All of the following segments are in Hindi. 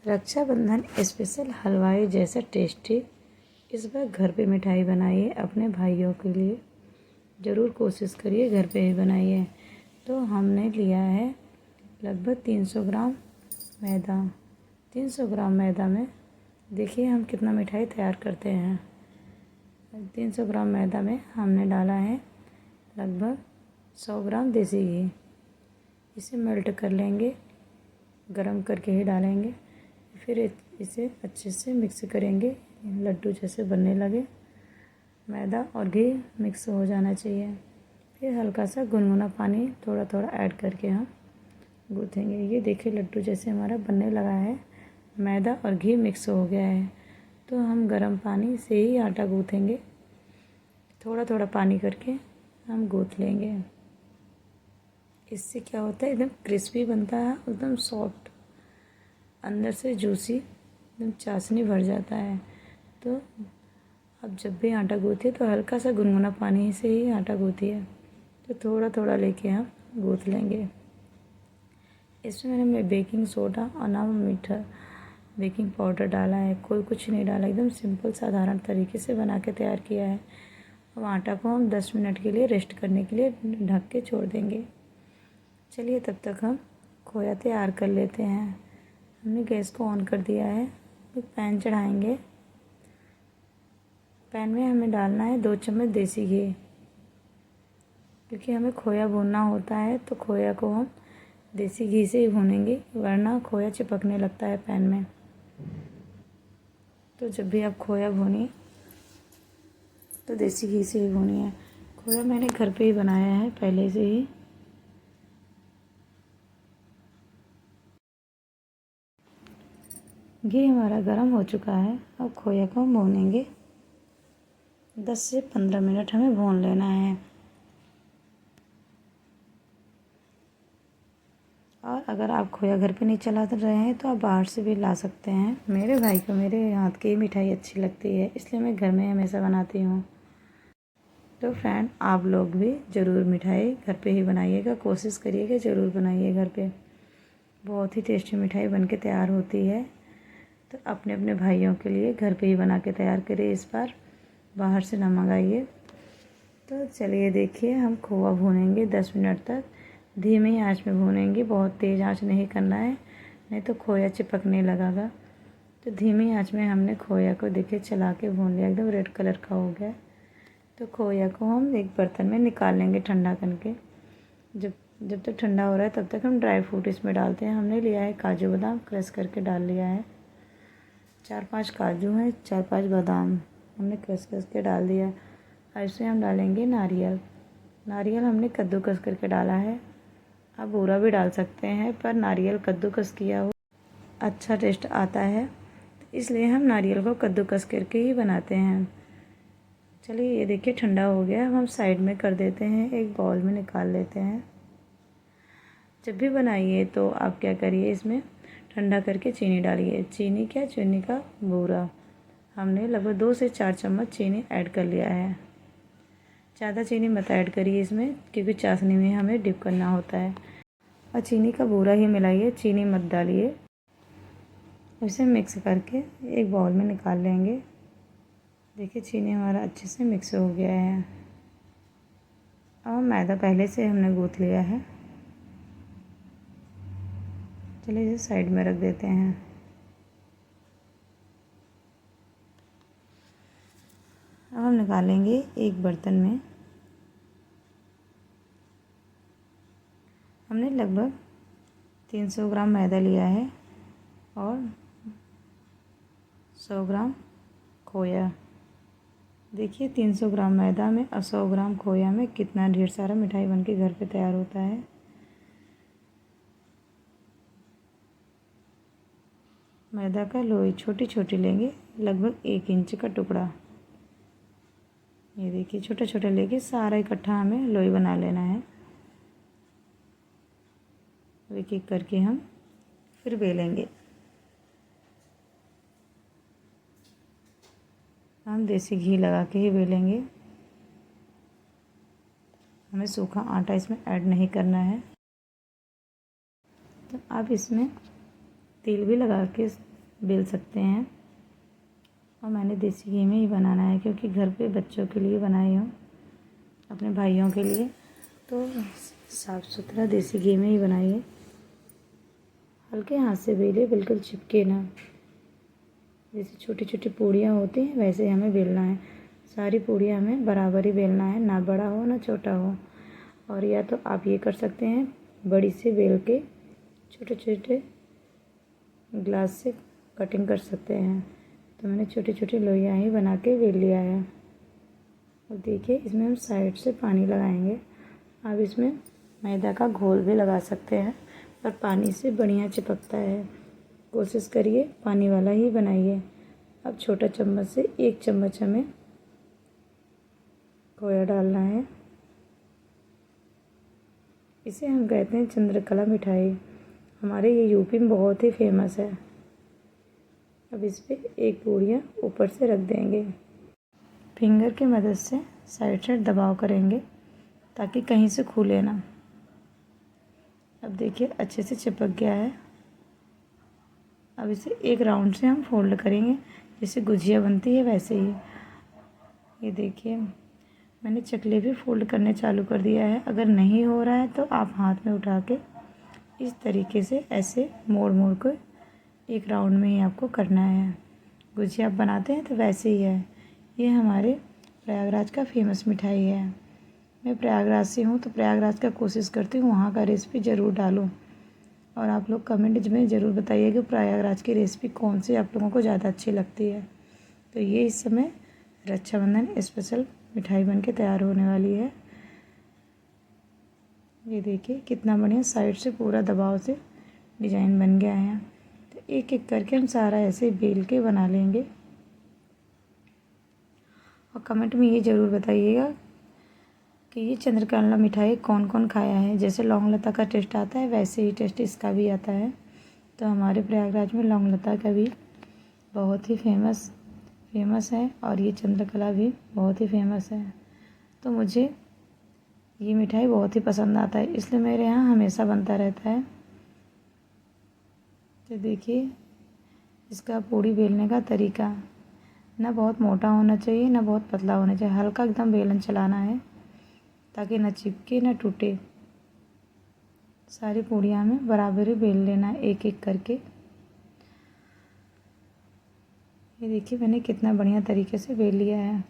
रक्षाबंधन स्पेशल हलवाई जैसा टेस्टी इस बार घर पे मिठाई बनाइए अपने भाइयों के लिए। ज़रूर कोशिश करिए घर पे ही बनाइए। तो हमने लिया है लगभग 300 ग्राम मैदा। 300 ग्राम मैदा में देखिए हम कितना मिठाई तैयार करते हैं। 300 ग्राम मैदा में हमने डाला है लगभग 100 ग्राम देसी घी। इसे मेल्ट कर लेंगे, गरम करके ही डालेंगे। फिर इसे अच्छे से मिक्स करेंगे, लड्डू जैसे बनने लगे। मैदा और घी मिक्स हो जाना चाहिए। फिर हल्का सा गुनगुना पानी थोड़ा थोड़ा ऐड करके हम गूँथेंगे। ये देखिए लड्डू जैसे हमारा बनने लगा है। मैदा और घी मिक्स हो गया है। तो हम गर्म पानी से ही आटा गूँथेंगे। थोड़ा थोड़ा पानी करके हम गूँथ लेंगे। इससे क्या होता है, एकदम क्रिस्पी बनता है, एकदम सॉफ्ट, अंदर से जूसी, एकदम चाशनी भर जाता है। तो अब जब भी आटा गूँथिए तो हल्का सा गुनगुना पानी से ही आटा गूँथिए। तो थोड़ा थोड़ा लेके हम गूँथ लेंगे। इसमें मैंने बेकिंग सोडा और ना मीठा बेकिंग पाउडर डाला है, कोई कुछ नहीं डाला। एकदम सिंपल साधारण तरीके से बना के तैयार किया है। अब आटा को हम 10 मिनट के लिए रेस्ट करने के लिए ढक के छोड़ देंगे। चलिए तब तक हम खोया तैयार कर लेते हैं। हमने गैस को ऑन कर दिया है। फिर पैन चढ़ाएंगे। पैन में हमें डालना है 2 चम्मच देसी घी, क्योंकि हमें खोया भूनना होता है। तो खोया को हम देसी घी से ही भूनेंगे, वरना खोया चिपकने लगता है पैन में। तो जब भी आप खोया भूनिए तो देसी घी से ही भूनिए। खोया मैंने घर पे ही बनाया है पहले से ही। घी हमारा गर्म हो चुका है। अब खोया को हम भूनेंगे। 10 से 15 मिनट हमें भून लेना है। और अगर आप खोया घर पे नहीं चला रहे हैं तो आप बाहर से भी ला सकते हैं। मेरे भाई को मेरे हाथ की मिठाई अच्छी लगती है, इसलिए मैं घर में हमेशा बनाती हूँ। तो फ्रेंड, आप लोग भी ज़रूर मिठाई घर पे ही बनाइएगा, कोशिश करिएगा ज़रूर बनाइए घर पे। बहुत ही टेस्टी मिठाई बन के तैयार होती है। तो अपने अपने भाइयों के लिए घर पे ही बना के तैयार करिए इस बार, बाहर से ना मंगाइए। तो चलिए देखिए हम खोया भूनेंगे 10 मिनट तक। धीमी आंच में भूनेंगे, बहुत तेज़ आंच नहीं करना है, नहीं तो खोया चिपकने लगेगा। तो धीमी आंच में हमने खोया को देखिए चला के भून लिया, एकदम रेड कलर का हो गया। तो खोया को हम एक बर्तन में निकाल लेंगे ठंडा करके। जब तक ठंडा हो रहा है तब तक हम ड्राई फ्रूट इसमें डालते हैं। हमने लिया है काजू बादाम, क्रश करके डाल लिया है। 4-5 काजू हैं, 4-5 बादाम हमने क्रश करके डाल दिया। और इसमें हम डालेंगे नारियल। नारियल हमने कद्दूकस करके डाला है। आप बूरा भी डाल सकते हैं, पर नारियल कद्दूकस किया हो अच्छा टेस्ट आता है, इसलिए हम नारियल को कद्दूकस करके ही बनाते हैं। चलिए ये देखिए ठंडा हो गया। हम साइड में कर देते हैं, एक बाउल में निकाल लेते हैं। जब भी बनाइए तो आप क्या करिए, इसमें ठंडा करके चीनी डालिए। चीनी का बूरा हमने लगभग 2 से 4 चम्मच चीनी ऐड कर लिया है। ज़्यादा चीनी मत ऐड करिए इसमें, क्योंकि चाशनी में हमें डिप करना होता है। और चीनी का बूरा ही मिलाइए, चीनी मत डालिए। इसे मिक्स करके एक बाउल में निकाल लेंगे। देखिए चीनी हमारा अच्छे से मिक्स हो गया है। अब मैदा पहले से हमने गूँथ लिया है। चलिए इसे साइड में रख देते हैं। अब हम निकालेंगे एक बर्तन में। हमने लगभग 300 ग्राम मैदा लिया है और 100 ग्राम खोया। देखिए 300 ग्राम मैदा में और 100 ग्राम खोया में कितना ढेर सारा मिठाई बनके घर पे तैयार होता है। मैदा का लोई छोटी छोटी लेंगे, लगभग 1 इंच का टुकड़ा। ये देखिए छोटा छोटा लेके सारा इकट्ठा हमें लोई बना लेना है। एक एक करके हम फिर बेलेंगे। हम देसी घी लगा के ही बेलेंगे। हमें सूखा आटा इसमें ऐड नहीं करना है। तो आप इसमें तेल भी लगा के बेल सकते हैं। और मैंने देसी घी में ही बनाना है क्योंकि घर पे बच्चों के लिए बनाई हूँ, अपने भाइयों के लिए, तो साफ़ सुथरा देसी घी में ही बनाइए। हल्के हाथ से बेलिए, बिल्कुल चिपके ना। जैसे छोटी छोटी पूड़ियाँ होती हैं वैसे ही हमें बेलना है। सारी पूड़ियाँ हमें बराबर ही बेलना है, ना बड़ा हो ना छोटा हो। और या तो आप ये कर सकते हैं, बड़ी से बेल के छोटे छोटे ग्लास से कटिंग कर सकते हैं। तो मैंने छोटी छोटी लोइयाँ ही बना के बेल लिया है। और देखिए, इसमें हम साइड से पानी लगाएंगे। आप इसमें मैदा का घोल भी लगा सकते हैं, पर पानी से बढ़िया चिपकता है। कोशिश करिए पानी वाला ही बनाइए। अब छोटा चम्मच से 1 चम्मच हमें खोया डालना है। इसे हम कहते हैं चंद्रकला मिठाई। हमारे ये यूपी में बहुत ही फेमस है। अब इस पर एक पूड़ियाँ ऊपर से रख देंगे। फिंगर की मदद से साइड साइड दबाव करेंगे ताकि कहीं से खुले ना। अब देखिए, अच्छे से चिपक गया है। अब इसे एक राउंड से हम फोल्ड करेंगे, जैसे गुजिया बनती है वैसे ही। ये देखिए, मैंने चकले भी फोल्ड करने चालू कर दिया है। अगर नहीं हो रहा है तो आप हाथ में उठा के इस तरीके से ऐसे मोड़ मोड़ कर एक राउंड में ही आपको करना है। गुजिया आप बनाते हैं तो वैसे ही है। ये हमारे प्रयागराज का फेमस मिठाई है। मैं प्रयागराज से हूँ तो प्रयागराज का कोशिश करती हूँ वहाँ का रेसिपी ज़रूर डालूँ। और आप लोग कमेंट में ज़रूर बताइए कि प्रयागराज की रेसिपी कौन सी आप लोगों को ज़्यादा अच्छी लगती है। तो ये इस समय रक्षाबंधन स्पेशल मिठाई बन के तैयार होने वाली है। ये देखिए कितना बढ़िया साइड से पूरा दबाव से डिज़ाइन बन गया है। तो एक एक करके हम सारा ऐसे बेल के बना लेंगे। और कमेंट में ये ज़रूर बताइएगा कि ये चंद्रकला मिठाई कौन कौन खाया है। जैसे लौंगलता का टेस्ट आता है वैसे ही टेस्ट इसका भी आता है। तो हमारे प्रयागराज में लौंगलता का भी बहुत ही फेमस है और ये चंद्रकला भी बहुत ही फेमस है। तो मुझे ये मिठाई बहुत ही पसंद आता है, इसलिए मेरे यहाँ हमेशा बनता रहता है। तो देखिए, इसका पूड़ी बेलने का तरीका ना बहुत मोटा होना चाहिए ना बहुत पतला होना चाहिए। हल्का एकदम बेलन चलाना है ताकि ना चिपके ना टूटे। सारी पूड़ियाँ हमें बराबर ही बेल लेना है एक एक करके। ये देखिए, मैंने कितना बढ़िया तरीके से बेल लिया है।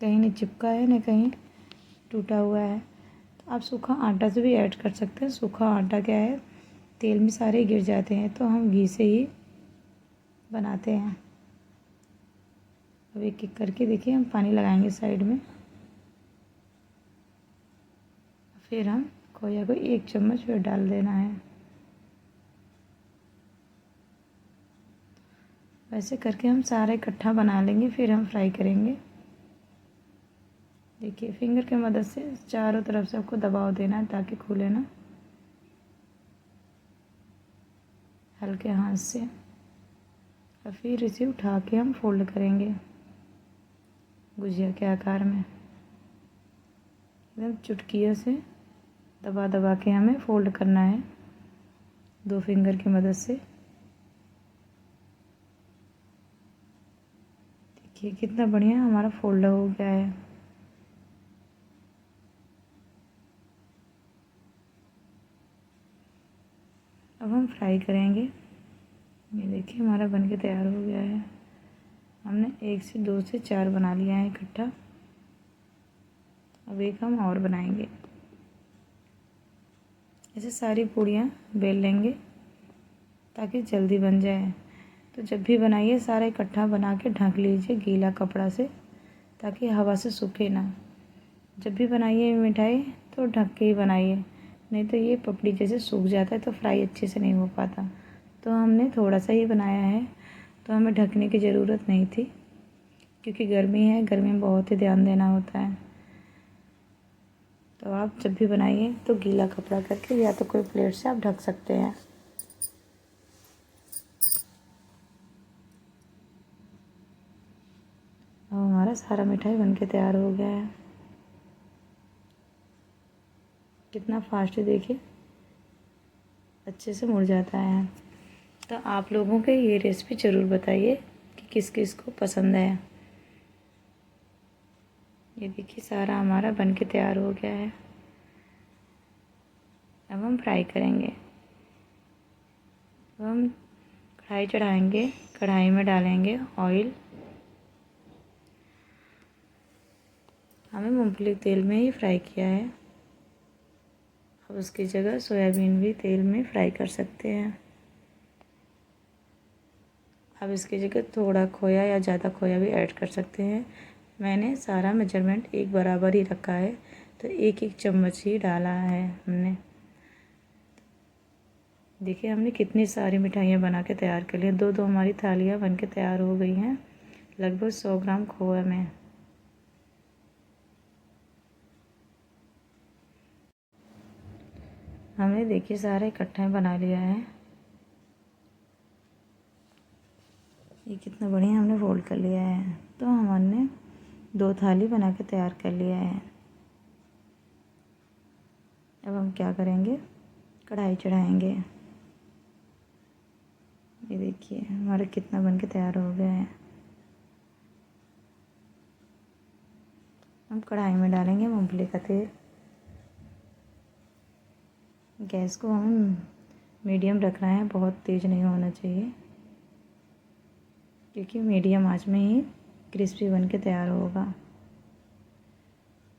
कहीं नहीं चिपका है ना कहीं टूटा हुआ है। तो आप सूखा आटा से भी ऐड कर सकते हैं। सूखा आटा क्या है, तेल में सारे गिर जाते हैं, तो हम घी से ही बनाते हैं। अब एक एक करके देखिए, हम पानी लगाएंगे साइड में। फिर हम खोया को 1 चम्मच फिर डाल देना है। वैसे करके हम सारा इकट्ठा बना लेंगे, फिर हम फ्राई करेंगे। देखिए, फिंगर की मदद से चारों तरफ से आपको दबाव देना है ताकि खुले ना, हल्के हाथ से। और फिर इसे उठा के हम फोल्ड करेंगे गुजिया के आकार में। एकदम चुटकियों से दबा दबा के हमें फोल्ड करना है 2 फिंगर की मदद से। देखिए कितना बढ़िया हमारा फोल्ड हो गया है। अब हम फ्राई करेंगे। ये देखिए, हमारा बनके तैयार हो गया है। हमने 1 से 2 से 4 बना लिया है इकट्ठा। अब एक हम और बनाएंगे। ऐसे सारी पूड़ियाँ बेल लेंगे ताकि जल्दी बन जाए। तो जब भी बनाइए सारा इकट्ठा बना के ढक लीजिए गीला कपड़ा से ताकि हवा से सूखे ना। जब भी बनाइए मिठाई तो ढक के ही बनाइए, नहीं तो ये पपड़ी जैसे सूख जाता है तो फ्राई अच्छे से नहीं हो पाता। तो हमने थोड़ा सा ही बनाया है, तो हमें ढकने की ज़रूरत नहीं थी क्योंकि गर्मी है, गर्मी में बहुत ही ध्यान देना होता है। तो आप जब भी बनाइए तो गीला कपड़ा करके या तो कोई प्लेट से आप ढक सकते हैं। अब हमारा सारा मिठाई बनके तैयार हो गया है। कितना फास्ट है देखिए, अच्छे से मुड़ जाता है। तो आप लोगों को ये रेसिपी ज़रूर बताइए कि किस किस को पसंद है। ये देखिए सारा हमारा बन के तैयार हो गया है। अब हम फ्राई करेंगे। अब हम कढ़ाई चढ़ाएंगे, कढ़ाई में डालेंगे ऑयल। हमें मूंगफली तेल में ही फ्राई किया है। अब उसकी जगह सोयाबीन भी तेल में फ्राई कर सकते हैं। अब इसकी जगह थोड़ा खोया या ज़्यादा खोया भी ऐड कर सकते हैं। मैंने सारा मेजरमेंट एक बराबर ही रखा है, तो एक एक चम्मच ही डाला है हमने। देखिए हमने कितनी सारी मिठाइयाँ बना के तैयार कर ली। दो दो हमारी थालियाँ बन के तैयार हो गई हैं, लगभग 100 ग्राम खोया में। हमने देखिए सारा इकट्ठा बना लिया है। ये कितना बढ़िया हमने फोल्ड कर लिया है। तो हमने 2 थाली बना के तैयार कर लिया है। अब हम क्या करेंगे, कढ़ाई चढ़ाएंगे। ये देखिए हमारा कितना बन के तैयार हो गया है। हम कढ़ाई में डालेंगे मूंगफली का तेल। गैस को हमें मीडियम रखना है, बहुत तेज़ नहीं होना चाहिए, क्योंकि मीडियम आंच में ही क्रिस्पी बन के तैयार होगा।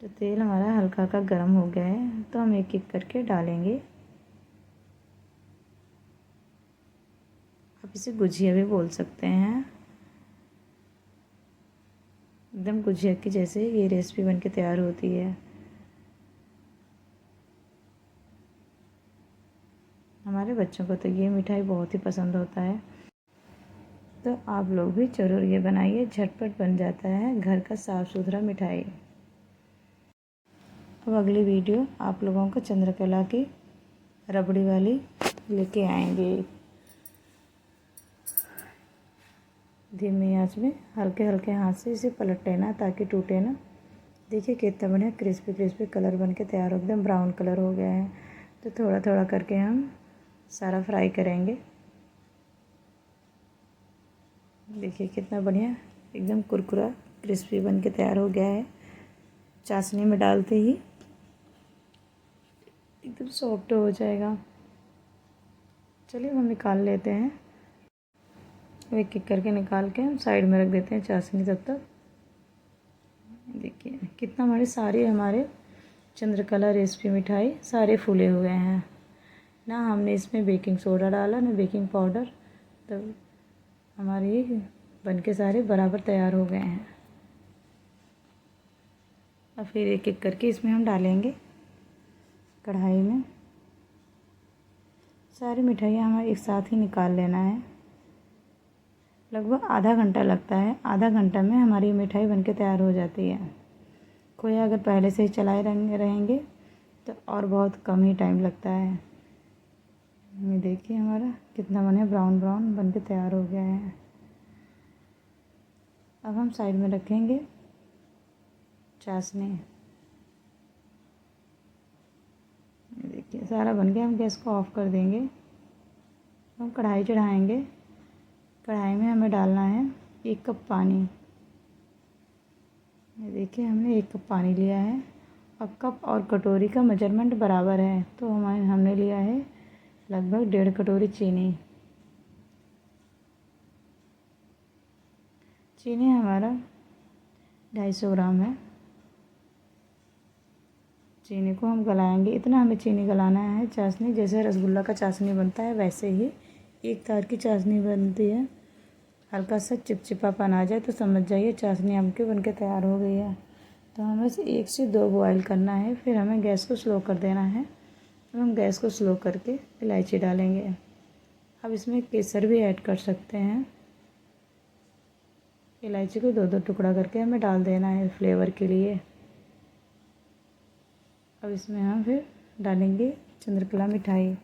तो तेल हमारा हल्का हल्का गर्म हो गया है, तो हम एक एक करके डालेंगे। आप इसे गुजिया भी बोल सकते हैं। एकदम गुजिया की जैसे ये रेसिपी बन के तैयार होती है। हमारे बच्चों को तो ये मिठाई बहुत ही पसंद होता है। तो आप लोग भी ज़रूर ये बनाइए, झटपट बन जाता है घर का साफ़ सुथरा मिठाई। अब अगली वीडियो आप लोगों को चंद्रकला की रबड़ी वाली लेके आएंगे। धीमी आंच में हल्के हल्के हाथ से इसे पलट लेना ताकि टूटे ना। देखिए कितना बढ़िया क्रिस्पी क्रिस्पी कलर बन के तैयार हो, एकदम ब्राउन कलर हो गया है। तो थोड़ा थोड़ा करके हम सारा फ्राई करेंगे। देखिए कितना बढ़िया एकदम कुरकुरा क्रिस्पी बन के तैयार हो गया है। चाशनी में डालते ही एकदम सॉफ्ट हो जाएगा। चलिए हम निकाल लेते हैं। एक एक करके निकाल के हम साइड में रख देते हैं चाशनी तब तक। देखिए कितना हमारे चंद्रकला रेसिपी मिठाई सारे फूले हुए हैं। ना हमने इसमें बेकिंग सोडा डाला ना बेकिंग पाउडर, तो हमारे ये बन के सारे बराबर तैयार हो गए हैं। अब फिर एक एक करके इसमें हम डालेंगे कढ़ाई में। सारी मिठाइयाँ हमें एक साथ ही निकाल लेना है। लगभग आधा घंटा लगता है। आधा घंटा में हमारी मिठाई बनके तैयार हो जाती है। खोया अगर पहले से ही चलाए रहेंगे तो और बहुत कम ही टाइम लगता है। ये देखिए हमारा कितना बढ़िया ब्राउन ब्राउन बनके तैयार हो गया है। अब हम साइड में रखेंगे चाशनी। देखिए सारा बन गया। हम गैस को ऑफ कर देंगे। हम कढ़ाई चढ़ाएंगे। कढ़ाई में हमें डालना है 1 कप पानी। ये देखिए हमने 1 कप पानी लिया है। अब कप और कटोरी का मेजरमेंट बराबर है, तो हमने लिया है लगभग 1.5 कटोरी चीनी। चीनी हमारा 250 ग्राम है। चीनी को हम गलाएंगे। इतना हमें चीनी गलाना है चाशनी जैसे रसगुल्ला का चाशनी बनता है वैसे ही एक तार की चाशनी बनती है। हल्का सा चिपचिपापन आ जाए तो समझ जाइए चाशनी आपके बनके तैयार हो गई है। तो हमें 1 से 2 बॉयल करना है, फिर हमें गैस को स्लो कर देना है। अब हम गैस को स्लो करके इलायची डालेंगे। अब इसमें केसर भी ऐड कर सकते हैं। इलायची को 2-2 टुकड़ा करके हमें डाल देना है फ्लेवर के लिए। अब इसमें हम फिर डालेंगे चंद्रकला मिठाई।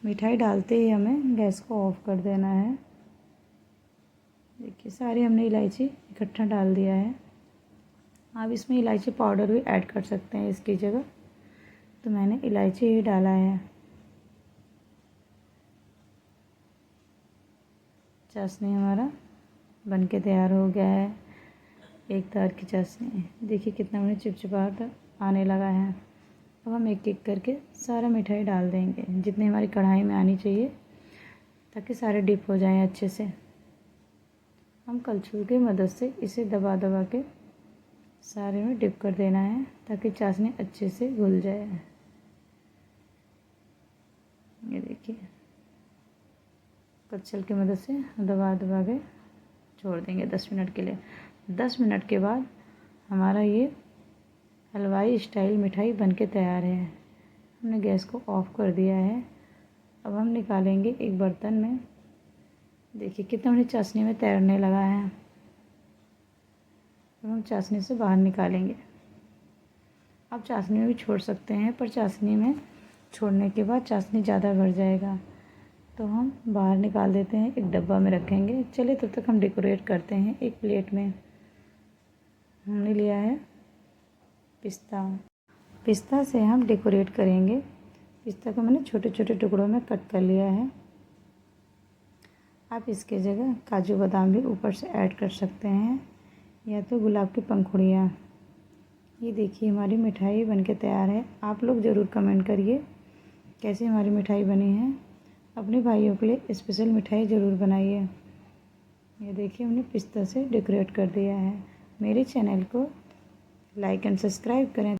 मिठाई डालते ही हमें गैस को ऑफ कर देना है। देखिए सारी हमने इलायची इकट्ठा डाल दिया है। आप इसमें इलायची पाउडर भी ऐड कर सकते हैं इसकी जगह, तो मैंने इलायची ही डाला है। चाशनी हमारा बन के तैयार हो गया है। एक तार की चाशनी, देखिए कितना हमें चिपचिपाहट आने लगा है। अब हम एक एक करके सारा मिठाई डाल देंगे जितनी हमारी कढ़ाई में आनी चाहिए, ताकि सारे डिप हो जाएं अच्छे से। हम कलछुल की मदद से इसे दबा दबा के सारे में डिप कर देना है, ताकि चाशनी अच्छे से घुल जाए। ये देखिए, कलछुल की मदद से दबा दबा के छोड़ देंगे 10 मिनट के लिए। 10 मिनट के बाद हमारा ये हलवाई स्टाइल मिठाई बनके तैयार है। हमने गैस को ऑफ कर दिया है। अब हम निकालेंगे एक बर्तन में। देखिए कितना हमारी चाशनी में तैरने लगा है। अब हम चाशनी से बाहर निकालेंगे। आप चाशनी में भी छोड़ सकते हैं, पर चाशनी में छोड़ने के बाद चाशनी ज़्यादा भर जाएगा, तो हम बाहर निकाल देते हैं, एक डब्बा में रखेंगे। चलिए तब तक हम डेकोरेट करते हैं। एक प्लेट में हमने लिया है पिस्ता से हम डेकोरेट करेंगे। पिस्ता को मैंने छोटे छोटे टुकड़ों में कट कर लिया है। आप इसके जगह काजू बादाम भी ऊपर से ऐड कर सकते हैं, या तो गुलाब की पंखुड़ियाँ। ये देखिए हमारी मिठाई बनके तैयार है। आप लोग ज़रूर कमेंट करिए कैसी हमारी मिठाई बनी है। अपने भाइयों के लिए स्पेशल मिठाई ज़रूर बनाइए। ये देखिए हमने पिस्ता से डेकोरेट कर दिया है। मेरे चैनल को लाइक एंड सब्सक्राइब करें।